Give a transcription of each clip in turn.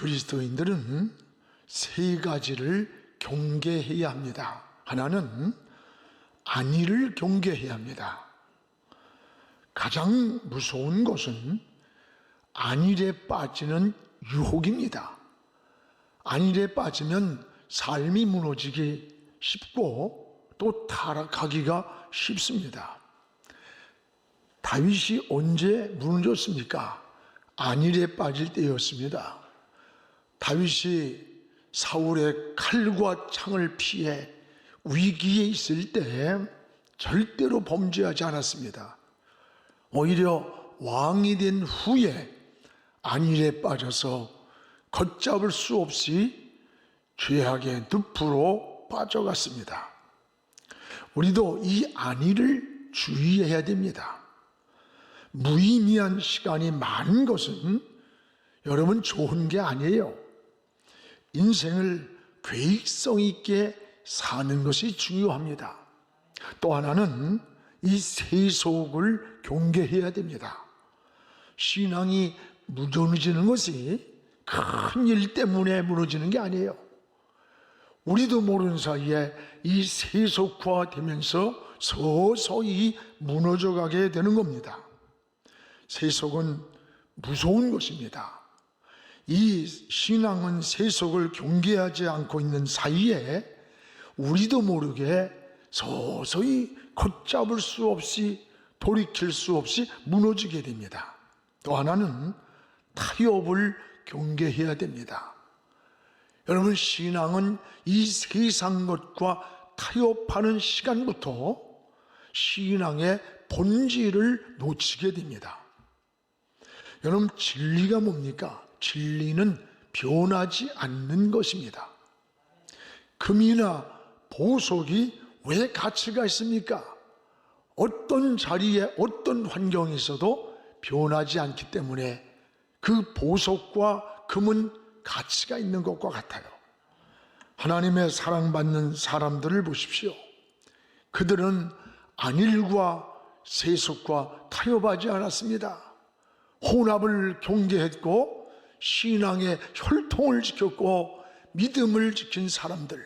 그리스도인들은 세 가지를 경계해야 합니다. 하나는 안위를 경계해야 합니다. 가장 무서운 것은 안일에 빠지는 유혹입니다. 안일에 빠지면 삶이 무너지기 쉽고 또 타락하기가 쉽습니다. 다윗이 언제 무너졌습니까? 안일에 빠질 때였습니다. 다윗이 사울의 칼과 창을 피해 위기에 있을 때 절대로 범죄하지 않았습니다. 오히려 왕이 된 후에 안일에 빠져서 걷잡을 수 없이 죄악의 늪으로 빠져갔습니다. 우리도 이 안일을 주의해야 됩니다. 무의미한 시간이 많은 것은 여러분 좋은 게 아니에요. 인생을 계획성 있게 사는 것이 중요합니다. 또 하나는 이 세속을 경계해야 됩니다. 신앙이 무너지는 것이 큰 일 때문에 무너지는 게 아니에요. 우리도 모르는 사이에 이 세속화되면서 서서히 무너져가게 되는 겁니다. 세속은 무서운 것입니다. 이 신앙은 세속을 경계하지 않고 있는 사이에 우리도 모르게 서서히 걷잡을 수 없이 돌이킬 수 없이 무너지게 됩니다. 또 하나는 타협을 경계해야 됩니다. 여러분, 신앙은 이 세상 것과 타협하는 시간부터 신앙의 본질을 놓치게 됩니다. 여러분, 진리가 뭡니까? 진리는 변하지 않는 것입니다. 금이나 보석이 왜 가치가 있습니까? 어떤 자리에 어떤 환경에 있어도 변하지 않기 때문에 그 보석과 금은 가치가 있는 것과 같아요. 하나님의 사랑받는 사람들을 보십시오. 그들은 안일과 세속과 타협하지 않았습니다. 혼합을 경계했고 신앙의 혈통을 지켰고 믿음을 지킨 사람들,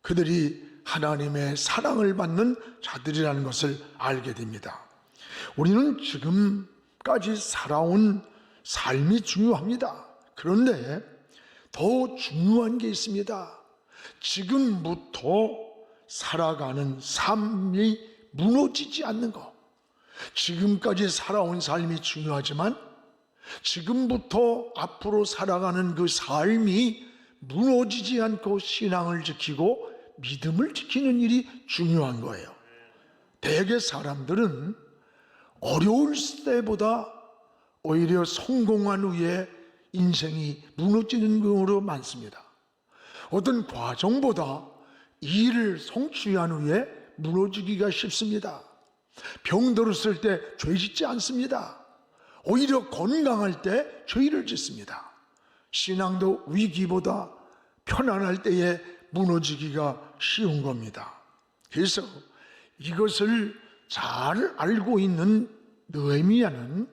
그들이 하나님의 사랑을 받는 자들이라는 것을 알게 됩니다. 우리는 지금까지 살아온 삶이 중요합니다. 그런데 더 중요한 게 있습니다. 지금부터 살아가는 삶이 무너지지 않는 것. 지금까지 살아온 삶이 중요하지만 지금부터 앞으로 살아가는 그 삶이 무너지지 않고 신앙을 지키고 믿음을 지키는 일이 중요한 거예요. 대개 사람들은 어려울 때보다 오히려 성공한 후에 인생이 무너지는 경우로 많습니다. 어떤 과정보다 일을 성취한 후에 무너지기가 쉽습니다. 병들었을 때 죄 짓지 않습니다. 오히려 건강할 때 죄를 짓습니다. 신앙도 위기보다 편안할 때에 무너지기가 쉬운 겁니다. 그래서 이것을 잘 알고 있는 느헤미야는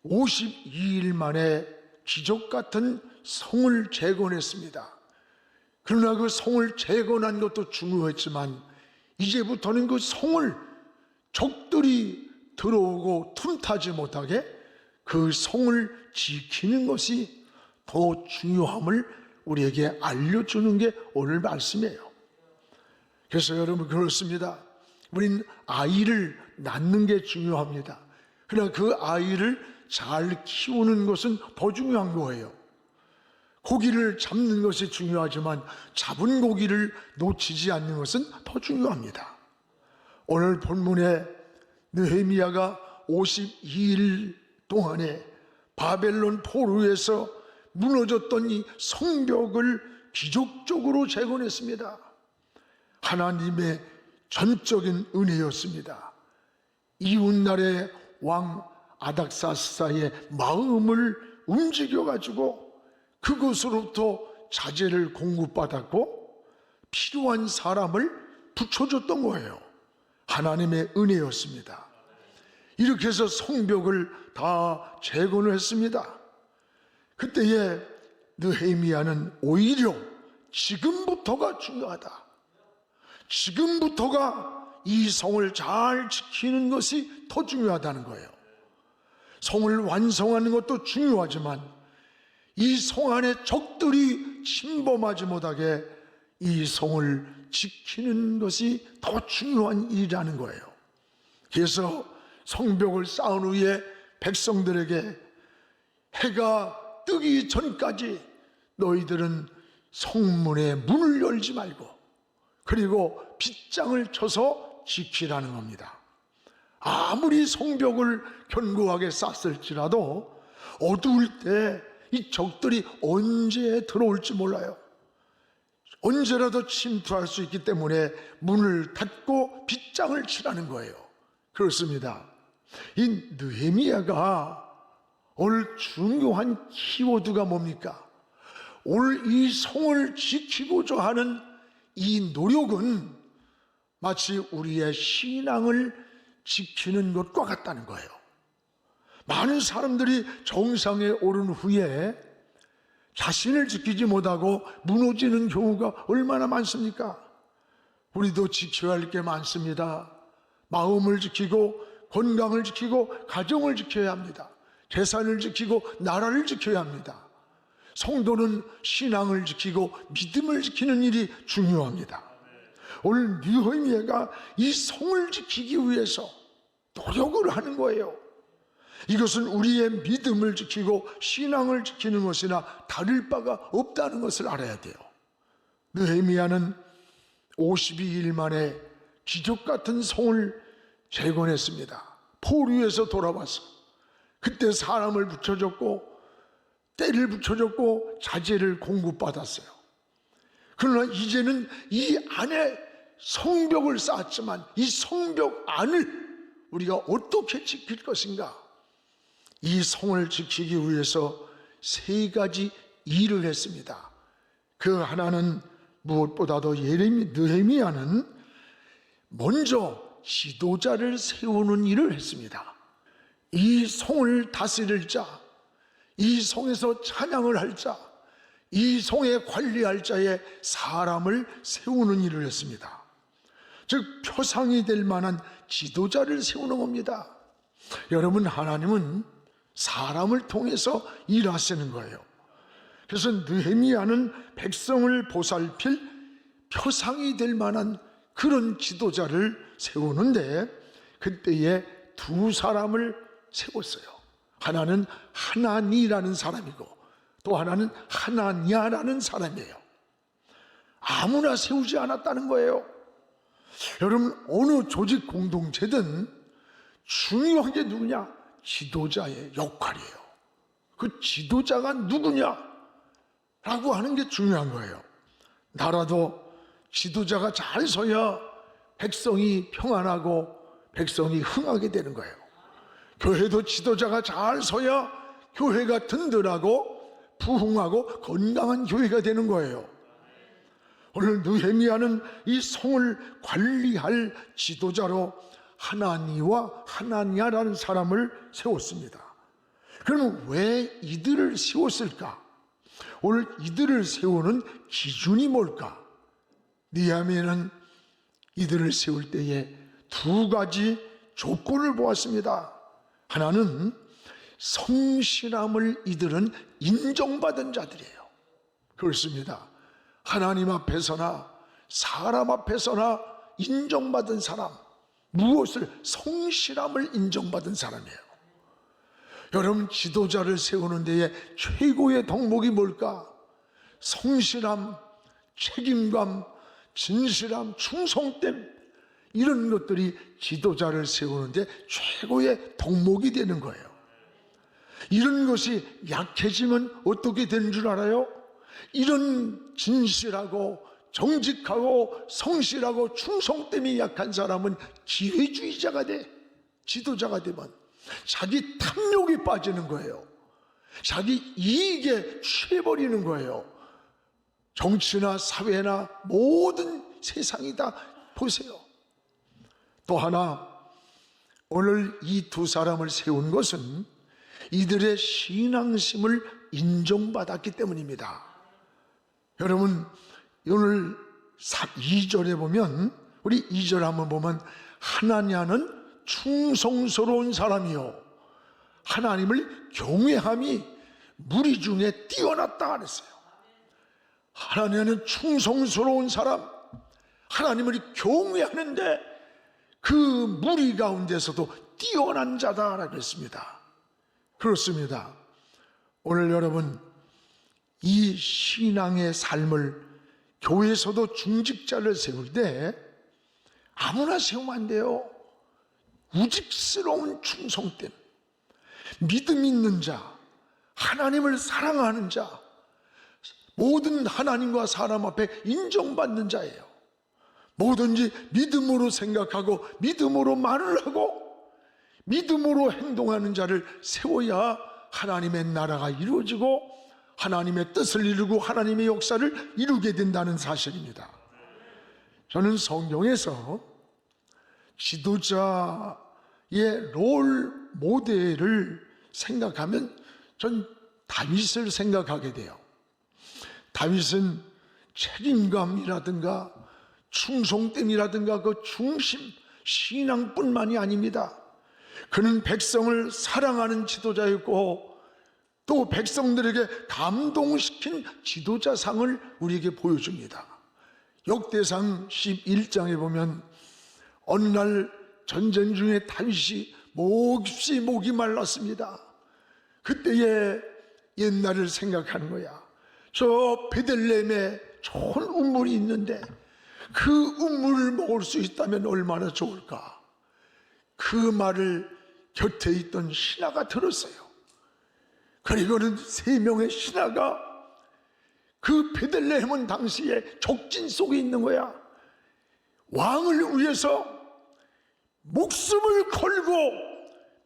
52일 만에 기적 같은 성을 재건했습니다. 그러나 그 성을 재건한 것도 중요했지만 이제부터는 그 성을 적들이 들어오고 틈타지 못하게 그 성을 지키는 것이 더 중요함을 우리에게 알려주는 게 오늘 말씀이에요. 그래서 여러분, 그렇습니다. 우린 아이를 낳는 게 중요합니다. 그러나 그 아이를 잘 키우는 것은 더 중요한 거예요. 고기를 잡는 것이 중요하지만 잡은 고기를 놓치지 않는 것은 더 중요합니다. 오늘 본문에 느헤미야가 52일 동안에 바벨론 포로에서 무너졌던 이 성벽을 기적적으로 재건했습니다. 하나님의 전적인 은혜였습니다. 이웃나라의 왕 아닥사스다의 마음을 움직여가지고 그것으로부터 자재를 공급받았고 필요한 사람을 붙여줬던 거예요. 하나님의 은혜였습니다. 이렇게 해서 성벽을 다 재건을 했습니다. 그때에 느헤미야는 오히려 지금부터가 중요하다. 지금부터가 이 성을 잘 지키는 것이 더 중요하다는 거예요. 성을 완성하는 것도 중요하지만 이 성 안에 적들이 침범하지 못하게 이 성을 지키는 것이 더 중요한 일이라는 거예요. 그래서 성벽을 쌓은 후에 백성들에게 해가 뜨기 전까지 너희들은 성문의 문을 열지 말고 그리고 빗장을 쳐서 지키라는 겁니다. 아무리 성벽을 견고하게 쌓았을지라도 어두울 때 이 적들이 언제 들어올지 몰라요. 언제라도 침투할 수 있기 때문에 문을 닫고 빗장을 치라는 거예요. 그렇습니다. 이 느헤미야가 오늘 중요한 키워드가 뭡니까? 오늘 이 성을 지키고자 하는 이 노력은 마치 우리의 신앙을 지키는 것과 같다는 거예요. 많은 사람들이 정상에 오른 후에 자신을 지키지 못하고 무너지는 경우가 얼마나 많습니까? 우리도 지켜야 할 게 많습니다. 마음을 지키고 건강을 지키고 가정을 지켜야 합니다. 재산을 지키고 나라를 지켜야 합니다. 성도는 신앙을 지키고 믿음을 지키는 일이 중요합니다. 오늘 느헤미야가 이 성을 지키기 위해서 노력을 하는 거예요. 이것은 우리의 믿음을 지키고 신앙을 지키는 것이나 다를 바가 없다는 것을 알아야 돼요. 느헤미야는 52일 만에 기적 같은 성을 재건했습니다. 포로에서 돌아와서 그때 사람을 붙여줬고 때를 붙여줬고 자재를 공급받았어요. 그러나 이제는 이 안에 성벽을 쌓았지만 이 성벽 안을 우리가 어떻게 지킬 것인가? 이 성을 지키기 위해서 세 가지 일을 했습니다. 그 하나는 무엇보다도 느헤미야는 먼저 지도자를 세우는 일을 했습니다. 이 성을 다스릴 자, 이 성에서 찬양을 할 자, 이 성에 관리할 자의 사람을 세우는 일을 했습니다. 즉 표상이 될 만한 지도자를 세우는 겁니다. 여러분, 하나님은 사람을 통해서 일하시는 거예요. 그래서 느헤미야는 백성을 보살필 표상이 될 만한 그런 지도자를 세우는데 그때에 두 사람을 세웠어요. 하나는 하나니라는 사람이고 또 하나는 하나냐라는 사람이에요. 아무나 세우지 않았다는 거예요. 여러분, 어느 조직 공동체든 중요한 게 누구냐? 지도자의 역할이에요. 그 지도자가 누구냐? 라고 하는 게 중요한 거예요. 나라도 지도자가 잘 서야 백성이 평안하고 백성이 흥하게 되는 거예요. 교회도 지도자가 잘 서야 교회가 든든하고 부흥하고 건강한 교회가 되는 거예요. 오늘 느헤미야는 이 성을 관리할 지도자로 하나니와 하나냐라는 사람을 세웠습니다. 그러면 왜 이들을 세웠을까? 오늘 이들을 세우는 기준이 뭘까? 느헤미야는 이들을 세울 때에 두 가지 조건을 보았습니다. 하나는 성실함을 이들은 인정받은 자들이에요. 그렇습니다. 하나님 앞에서나 사람 앞에서나 인정받은 사람, 무엇을? 성실함을 인정받은 사람이에요. 여러분, 지도자를 세우는 데에 최고의 덕목이 뭘까? 성실함, 책임감, 진실함, 충성됨, 이런 것들이 지도자를 세우는데 최고의 덕목이 되는 거예요. 이런 것이 약해지면 어떻게 되는 줄 알아요? 이런 진실하고 정직하고 성실하고 충성됨이 약한 사람은 기회주의자가 돼. 지도자가 되면 자기 탐욕에 빠지는 거예요. 자기 이익에 취해버리는 거예요. 정치나 사회나 모든 세상이 다 보세요. 또 하나, 오늘 이 두 사람을 세운 것은 이들의 신앙심을 인정받았기 때문입니다. 여러분, 오늘 2절에 보면, 우리 2절 한번 보면, 하나냐는 충성스러운 사람이요 하나님을 경외함이 무리 중에 뛰어났다 그랬어요. 하나냐는 충성스러운 사람, 하나님을 경외하는데 그 무리 가운데서도 뛰어난 자다라고 했습니다. 그렇습니다. 오늘 여러분, 이 신앙의 삶을 교회에서도 중직자를 세울 때 아무나 세우면 안 돼요. 우직스러운 충성됨, 믿음 있는 자, 하나님을 사랑하는 자, 모든 하나님과 사람 앞에 인정받는 자예요. 뭐든지 믿음으로 생각하고 믿음으로 말을 하고 믿음으로 행동하는 자를 세워야 하나님의 나라가 이루어지고 하나님의 뜻을 이루고 하나님의 역사를 이루게 된다는 사실입니다. 저는 성경에서 지도자의 롤 모델을 생각하면 전 다윗을 생각하게 돼요. 다윗은 책임감이라든가 충성됨이라든가 그 중심, 신앙뿐만이 아닙니다. 그는 백성을 사랑하는 지도자였고 또 백성들에게 감동시킨 지도자상을 우리에게 보여줍니다. 역대상 11장에 보면 어느 날 전쟁 중에 다윗이 몹시 목이 말랐습니다. 그때의 옛날을 생각하는 거야. 저 베들레헴에 좋은 우물이 있는데 그 우물을 먹을 수 있다면 얼마나 좋을까. 그 말을 곁에 있던 신하가 들었어요. 그리고는 3명의 신하가 그 베들레헴은 당시에 적진 속에 있는 거야. 왕을 위해서 목숨을 걸고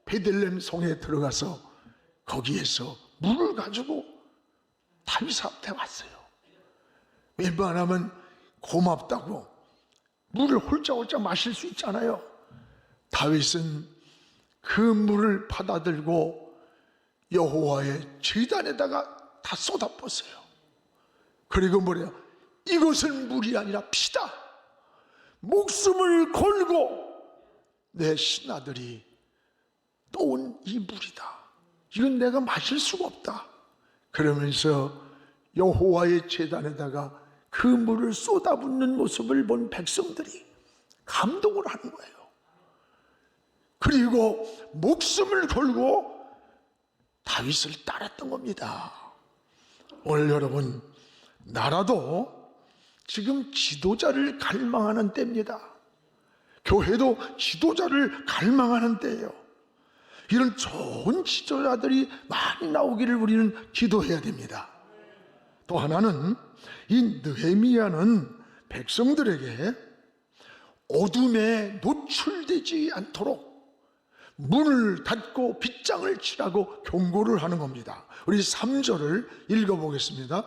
베들레헴 성에 들어가서 거기에서 물을 가지고 다윗 앞에 왔어요. 웬만하면 고맙다고 물을 홀짝홀짝 마실 수 있잖아요. 다윗은 그 물을 받아들고 여호와의 제단에다가 다 쏟아붓어요. 그리고 뭐래요? 이것은 물이 아니라 피다. 목숨을 걸고 내 신하들이 떠온 이 물이다. 이건 내가 마실 수가 없다. 그러면서 여호와의 제단에다가 그 물을 쏟아붓는 모습을 본 백성들이 감동을 하는 거예요. 그리고 목숨을 걸고 다윗을 따랐던 겁니다. 오늘 여러분, 나라도 지금 지도자를 갈망하는 때입니다. 교회도 지도자를 갈망하는 때예요. 이런 좋은 지도자들이 많이 나오기를 우리는 기도해야 됩니다. 또 하나는 이 느헤미야는 백성들에게 어둠에 노출되지 않도록 문을 닫고 빗장을 치라고 경고를 하는 겁니다. 우리 3절을 읽어보겠습니다.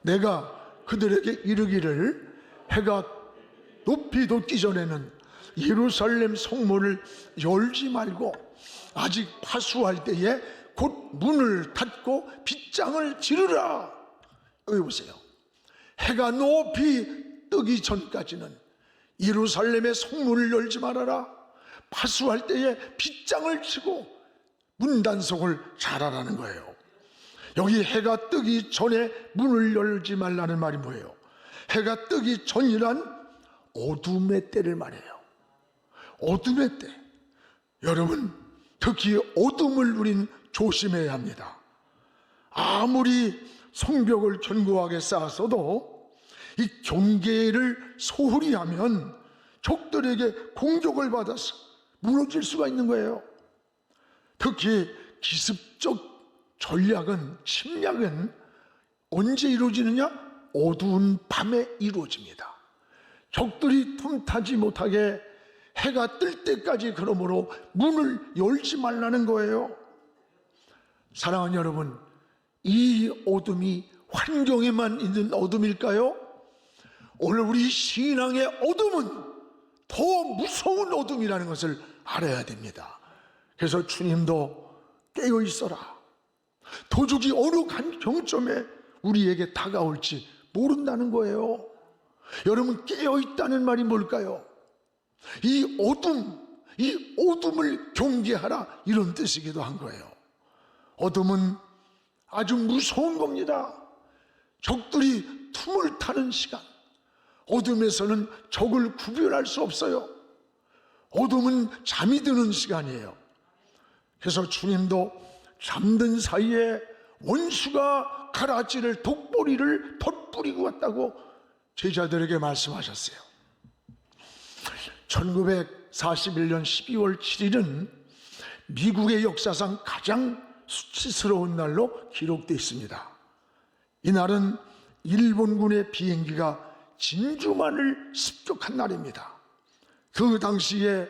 내가 그들에게 이르기를 해가 높이 돋기 전에는 예루살렘 성문을 열지 말고 아직 파수할 때에 곧 문을 닫고 빗장을 지르라. 여기 보세요. 해가 높이 뜨기 전까지는 예루살렘의 성문을 열지 말아라. 파수할 때에 빗장을 치고 문단속을 잘하라는 거예요. 여기 해가 뜨기 전에 문을 열지 말라는 말이 뭐예요? 해가 뜨기 전이란 어둠의 때를 말해요. 어둠의 때. 여러분, 특히 어둠을 우린 조심해야 합니다. 아무리 성벽을 견고하게 쌓았어도 이 경계를 소홀히 하면 적들에게 공격을 받아서 무너질 수가 있는 거예요. 특히 기습적 전략은, 침략은 언제 이루어지느냐? 어두운 밤에 이루어집니다. 적들이 틈타지 못하게 해가 뜰 때까지 그러므로 문을 열지 말라는 거예요. 사랑하는 여러분, 이 어둠이 환경에만 있는 어둠일까요? 오늘 우리 신앙의 어둠은 더 무서운 어둠이라는 것을 알아야 됩니다. 그래서 주님도 깨어 있어라. 도둑이 어느 경점에 우리에게 다가올지 모른다는 거예요. 여러분, 깨어있다는 말이 뭘까요? 이 어둠을 경계하라, 이런 뜻이기도 한 거예요. 어둠은 아주 무서운 겁니다. 적들이 틈을 타는 시간, 어둠에서는 적을 구별할 수 없어요. 어둠은 잠이 드는 시간이에요. 그래서 주님도 잠든 사이에 원수가 가라지를 독보리를 덧뿌리고 왔다고 제자들에게 말씀하셨어요. 1941년 12월 7일은 미국의 역사상 가장 수치스러운 날로 기록되어 있습니다. 이날은 일본군의 비행기가 진주만을 습격한 날입니다. 그 당시에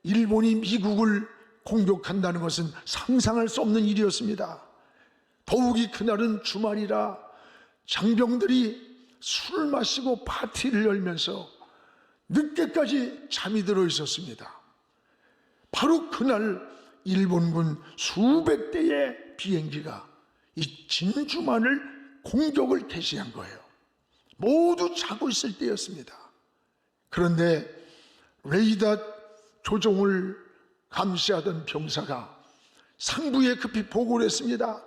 일본이 미국을 공격한다는 것은 상상할 수 없는 일이었습니다. 더욱이 그날은 주말이라 장병들이 술을 마시고 파티를 열면서 늦게까지 잠이 들어 있었습니다. 바로 그날 일본군 수백 대의 비행기가 이 진주만을 공격을 개시한 거예요. 모두 자고 있을 때였습니다. 그런데 레이더 조종을 감시하던 병사가 상부에 급히 보고를 했습니다.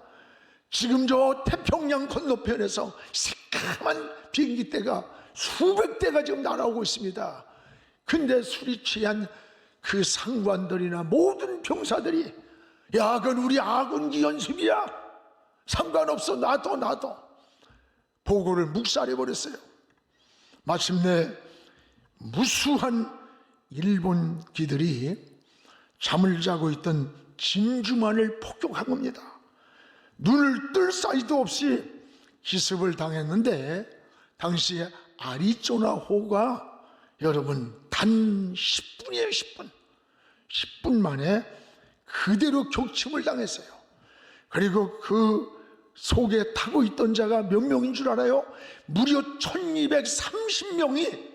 지금 저 태평양 건너편에서 새까만 비행기 떼가 수백 대가 지금 날아오고 있습니다. 근데 술이 취한 그 상관들이나 모든 병사들이, 야, 그건 우리 아군기 연습이야, 상관없어, 놔둬 보고를 묵살해버렸어요. 마침내 무수한 일본기들이 잠을 자고 있던 진주만을 폭격한 겁니다. 눈을 뜰 사이도 없이 기습을 당했는데, 당시에 아리조나호가 여러분 단 10분이에요. 10분 만에 그대로 격침을 당했어요. 그리고 그 속에 타고 있던 자가 몇 명인 줄 알아요? 무려 1230명이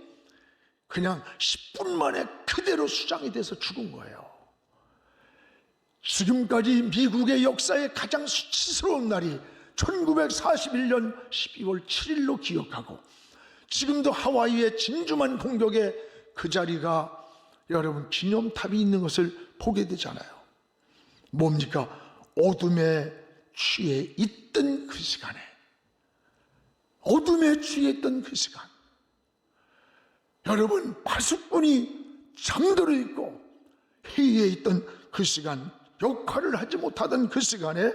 그냥 10분 만에 그대로 수장이 돼서 죽은 거예요. 지금까지 미국의 역사에 가장 수치스러운 날이 1941년 12월 7일로 기억하고, 지금도 하와이의 진주만 공격의 그 자리가 여러분 기념탑이 있는 것을 보게 되잖아요. 뭡니까? 어둠에 취해 있던 그 시간에, 어둠에 취해 있던 그 시간, 여러분 파수꾼이 잠들어 있고 회의에 있던 그 시간, 역할을 하지 못하던 그 시간에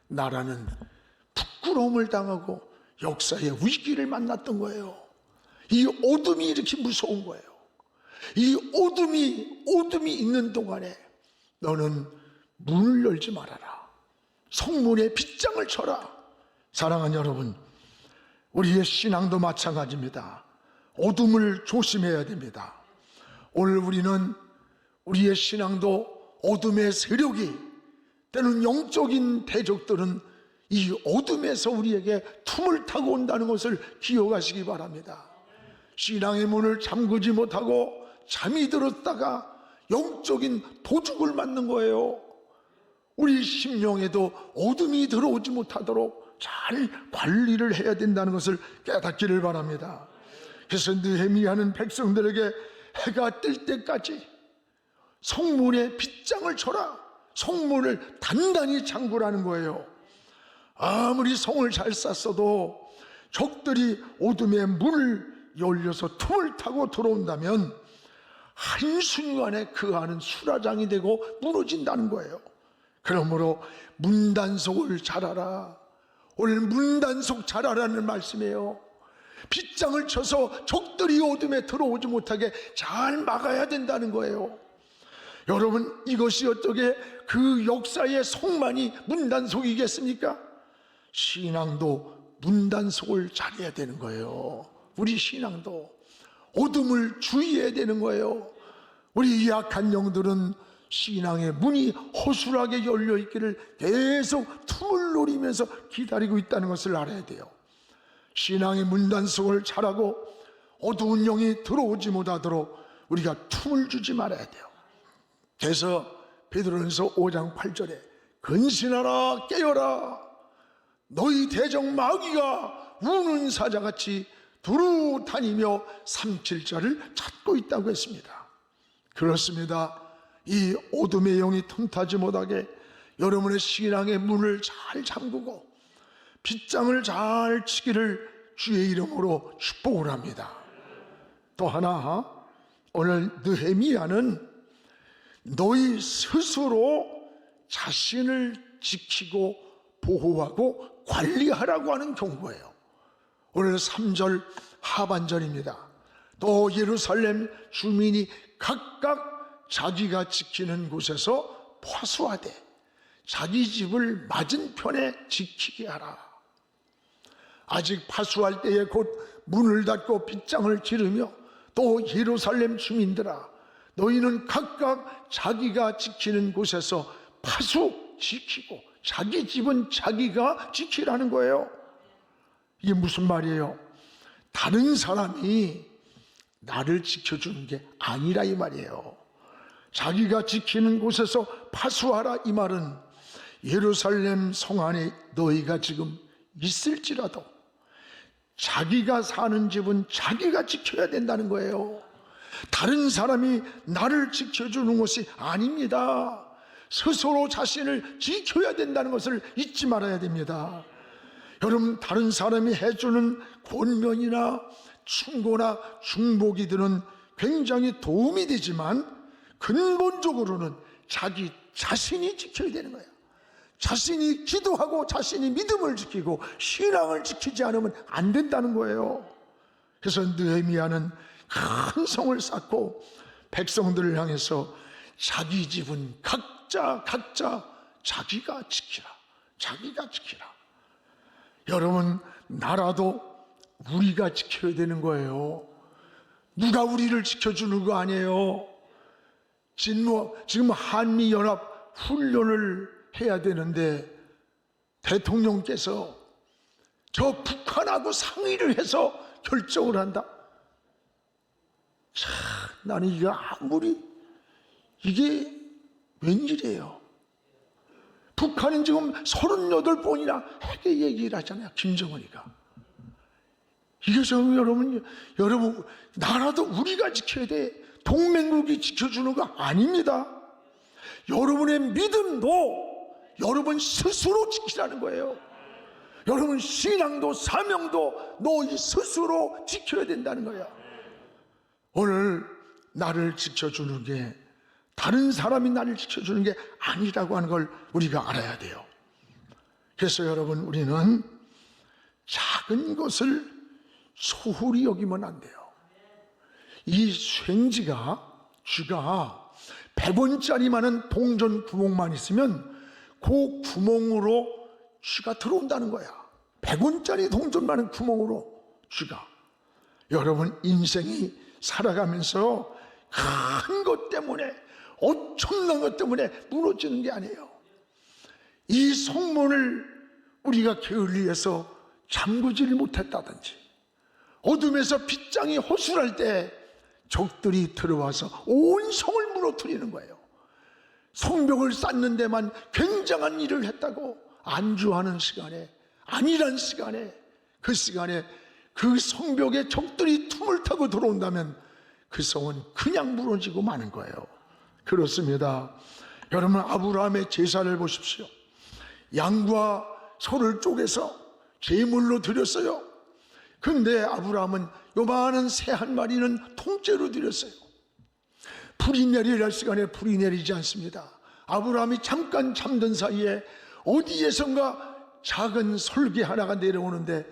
나라는 부끄러움을 당하고 역사의 위기를 만났던 거예요. 이 어둠이 이렇게 무서운 거예요. 이 어둠이 있는 동안에 너는 문을 열지 말아라. 성문에 빗장을 쳐라. 사랑하는 여러분, 우리의 신앙도 마찬가지입니다. 어둠을 조심해야 됩니다. 오늘 우리는 우리의 신앙도 어둠의 세력이, 때는 영적인 대적들은 이 어둠에서 우리에게 틈을 타고 온다는 것을 기억하시기 바랍니다. 신앙의 문을 잠그지 못하고 잠이 들었다가 영적인 도둑을 맞는 거예요. 우리 심령에도 어둠이 들어오지 못하도록 잘 관리를 해야 된다는 것을 깨닫기를 바랍니다. 그래서 느헤미야는 백성들에게 해가 뜰 때까지 성문에 빗장을 쳐라, 성문을 단단히 잠그라는 거예요. 아무리 성을 잘 쌌어도 적들이 어둠의 문을 열려서 틈을 타고 들어온다면 한순간에 그 안은 수라장이 되고 무너진다는 거예요. 그러므로 문단속을 잘하라. 오늘 문단속 잘하라는 말씀이에요. 빗장을 쳐서 적들이 어둠에 들어오지 못하게 잘 막아야 된다는 거예요. 여러분, 이것이 어떻게 그 역사의 속만이 문단속이겠습니까? 신앙도 문단속을 잘해야 되는 거예요. 우리 신앙도 어둠을 주의해야 되는 거예요. 우리 약한 영들은 신앙의 문이 허술하게 열려 있기를 계속 틈을 노리면서 기다리고 있다는 것을 알아야 돼요. 신앙의 문단속을 잘하고 어두운 영이 들어오지 못하도록 우리가 틈을 주지 말아야 돼요. 그래서 베드로전서 5장 8절에 근신하라 깨어라. 너희 대적 마귀가 우는 사자같이 두루 다니며 삼킬자를 찾고 있다고 했습니다. 그렇습니다. 이 어둠의 영이 틈타지 못하게 여러분의 신앙의 문을 잘 잠그고 빗장을 잘 치기를 주의 이름으로 축복을 합니다. 또 하나, 오늘 느헤미야는 너희 스스로 자신을 지키고 보호하고 관리하라고 하는 경고예요. 오늘 3절 하반절입니다. 또 예루살렘 주민이 각각 자기가 지키는 곳에서 파수하되 자기 집을 맞은편에 지키게 하라. 아직 파수할 때에 곧 문을 닫고 빗장을 지르며 또 예루살렘 주민들아, 너희는 각각 자기가 지키는 곳에서 파수 지키고 자기 집은 자기가 지키라는 거예요. 이게 무슨 말이에요? 다른 사람이 나를 지켜주는 게 아니라 이 말이에요. 자기가 지키는 곳에서 파수하라 이 말은 예루살렘 성 안에 너희가 지금 있을지라도 자기가 사는 집은 자기가 지켜야 된다는 거예요. 다른 사람이 나를 지켜주는 것이 아닙니다. 스스로 자신을 지켜야 된다는 것을 잊지 말아야 됩니다. 여러분, 다른 사람이 해주는 권면이나 충고나 중복이들은 굉장히 도움이 되지만 근본적으로는 자기 자신이 지켜야 되는 거예요. 자신이 기도하고 자신이 믿음을 지키고 신앙을 지키지 않으면 안 된다는 거예요. 그래서 느헤미야는 큰 성을 쌓고 백성들을 향해서 자기 집은 각자 자기가 지키라. 자기가 지키라. 여러분, 나라도 우리가 지켜야 되는 거예요. 누가 우리를 지켜주는 거 아니에요. 지금 한미연합 훈련을 해야 되는데 대통령께서 저 북한하고 상의를 해서 결정을 한다. 참, 나는 이게 웬일이에요. 북한은 지금 38번이나 핵의 얘기를 하잖아요. 김정은이가. 이게 좀 여러분, 나라도 우리가 지켜야 돼. 동맹국이 지켜주는 거 아닙니다. 여러분의 믿음도 여러분 스스로 지키라는 거예요. 여러분 신앙도 사명도 너희 스스로 지켜야 된다는 거예요. 오늘 나를 지켜주는 게 다른 사람이 나를 지켜주는 게 아니라고 하는 걸 우리가 알아야 돼요. 그래서 여러분, 우리는 작은 것을 소홀히 여기면 안 돼요. 이 쇳지가 쥐가 100원짜리만한 동전 구멍만 있으면 그 구멍으로 쥐가 들어온다는 거야. 100원짜리 동전만한 구멍으로 쥐가. 여러분, 인생이 살아가면서 큰 것 때문에, 엄청난 것 때문에 무너지는 게 아니에요. 이 성문을 우리가 게을리해서 잠그지를 못했다든지, 어둠에서 빗장이 허술할 때 적들이 들어와서 온 성을 무너뜨리는 거예요. 성벽을 쌓는 데만 굉장한 일을 했다고 안주하는 시간에, 아니란 시간에, 그 시간에 그 성벽에 적들이 틈을 타고 들어온다면 그 성은 그냥 무너지고 마는 거예요. 그렇습니다. 여러분, 아브라함의 제사를 보십시오. 양과 소를 쪼개서 제물로 드렸어요. 근데 아브라함은 요만한 새 한 마리는 통째로 드렸어요. 불이 내리랄 시간에 불이 내리지 않습니다. 아브라함이 잠깐 잠든 사이에 어디에선가 작은 솔개 하나가 내려오는데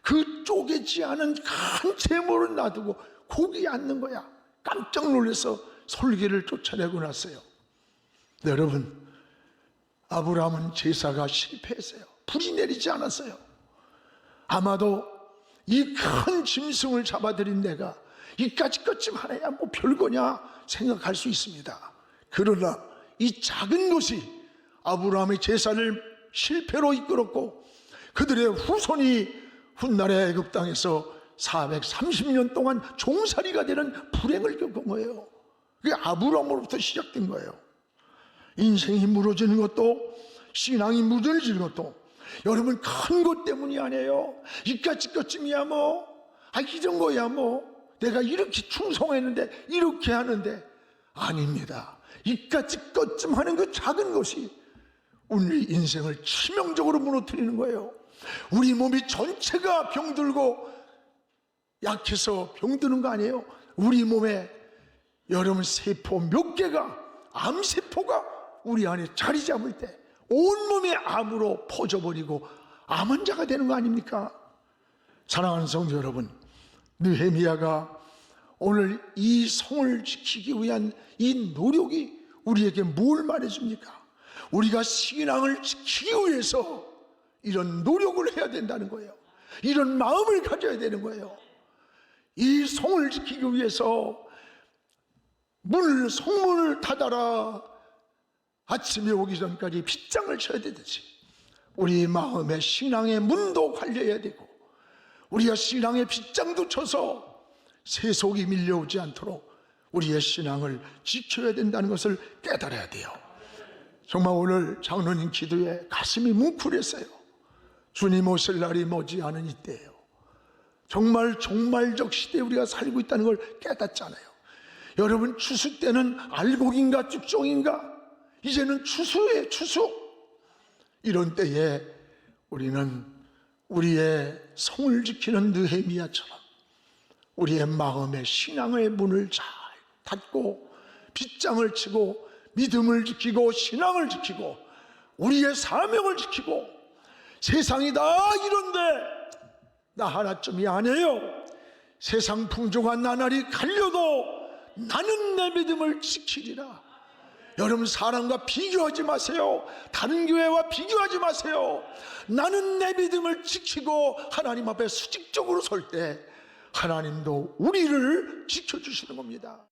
그 쪼개지 않은 큰 제물을 놔두고 거기에 앉는 거야. 깜짝 놀라서 솔개를 쫓아내고 났어요. 네, 여러분, 아브라함은 제사가 실패했어요. 불이 내리지 않았어요. 아마도 이 큰 짐승을 잡아들인 내가 이까짓 것쯤 하나야 뭐 별거냐 생각할 수 있습니다. 그러나 이 작은 것이 아브라함의 제사를 실패로 이끌었고 그들의 후손이 훗날의 애굽 땅에서 430년 동안 종살이가 되는 불행을 겪은 거예요. 그게 아브라함으로부터 시작된 거예요. 인생이 무너지는 것도 신앙이 무뎌질 것도 여러분 큰 것 때문이 아니에요. 이까짓 것쯤이야 뭐, 이런 거야 뭐, 내가 이렇게 충성했는데 이렇게 하는데, 아닙니다. 이까짓 것쯤 하는 그 작은 것이 우리 인생을 치명적으로 무너뜨리는 거예요. 우리 몸이 전체가 병들고 약해서 병드는 거 아니에요? 우리 몸에 여러분 세포 몇 개가, 암세포가 우리 안에 자리 잡을 때 온몸이 암으로 퍼져버리고 암 환자가 되는 거 아닙니까? 사랑하는 성도 여러분, 느헤미야가 오늘 이 성을 지키기 위한 이 노력이 우리에게 뭘 말해줍니까? 우리가 신앙을 지키기 위해서 이런 노력을 해야 된다는 거예요. 이런 마음을 가져야 되는 거예요. 이 성을 지키기 위해서 성문을 닫아라, 아침에 오기 전까지 빗장을 쳐야 되듯이 우리 마음의 신앙의 문도 관리해야 되고, 우리가 신앙의 빗장도 쳐서 세속이 밀려오지 않도록 우리의 신앙을 지켜야 된다는 것을 깨달아야 돼요. 정말 오늘 장로님 기도에 가슴이 뭉클했어요. 주님 오실 날이 머지않은 이때예요. 정말 종말적 시대에 우리가 살고 있다는 걸 깨닫잖아요. 여러분, 추수 때는 알곡인가 쭉종인가, 이제는 추수예요. 추수. 이런 때에 우리는 우리의 성을 지키는 느헤미야처럼 우리의 마음의 신앙의 문을 잘 닫고 빗장을 치고 믿음을 지키고 신앙을 지키고 우리의 사명을 지키고, 세상이 다 이런데 나 하나쯤이 아니에요. 세상 풍조가 나날이 갈려도 나는 내 믿음을 지키리라. 여러분, 사람과 비교하지 마세요. 다른 교회와 비교하지 마세요. 나는 내 믿음을 지키고 하나님 앞에 수직적으로 설 때 하나님도 우리를 지켜주시는 겁니다.